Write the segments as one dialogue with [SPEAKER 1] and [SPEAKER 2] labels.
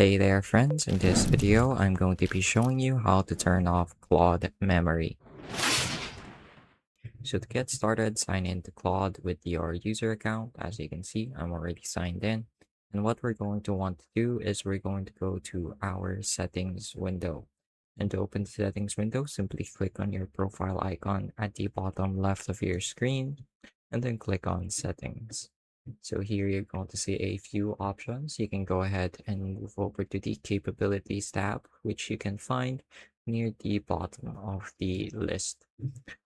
[SPEAKER 1] Hey there friends, in this video I'm going to be showing you how to turn off Claude Memory. So to get started, sign in to Claude with your user account. As you can see, I'm already signed in. And what we're going to want to do is we're going to go to our settings window. And to open the settings window, simply click on your profile icon at the bottom left of your screen and then click on settings. So here you're going to see a few options. You can go ahead and move over to the capabilities tab, which you can find near the bottom of the list.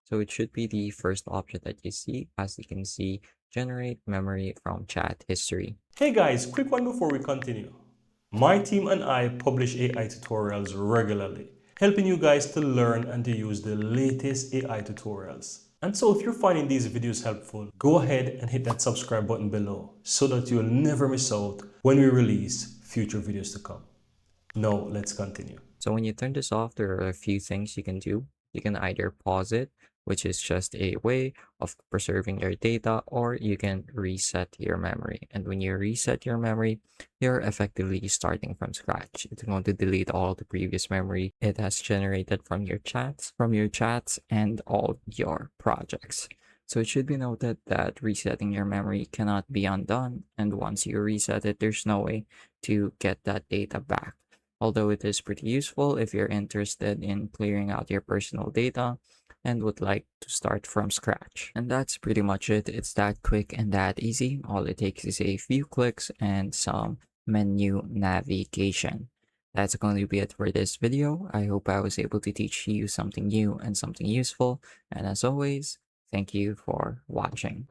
[SPEAKER 1] So it should be the first option that you see. As you can see, generate memory from chat history.
[SPEAKER 2] Hey guys, quick one before we continue. My team and I publish AI tutorials regularly, helping you guys to learn and to use the latest AI tutorials. And so if you're finding these videos helpful, go ahead and hit that subscribe button below so that you'll never miss out when we release future videos to come. Now let's continue.
[SPEAKER 1] So when you turn this off, there are a few things you can do. You can either pause it, which is just a way of preserving your data, or you can reset your memory. And when you reset your memory, you're effectively starting from scratch. It's going to delete all the previous memory it has generated from your chats and all your projects. So it should be noted that resetting your memory cannot be undone. And once you reset it, there's no way to get that data back. Although it is pretty useful if you're interested in clearing out your personal data and would like to start from scratch. And that's pretty much it. It's that quick and that easy. All it takes is a few clicks and some menu navigation. That's going to be it for this video. I hope I was able to teach you something new and something useful. And as always, thank you for watching.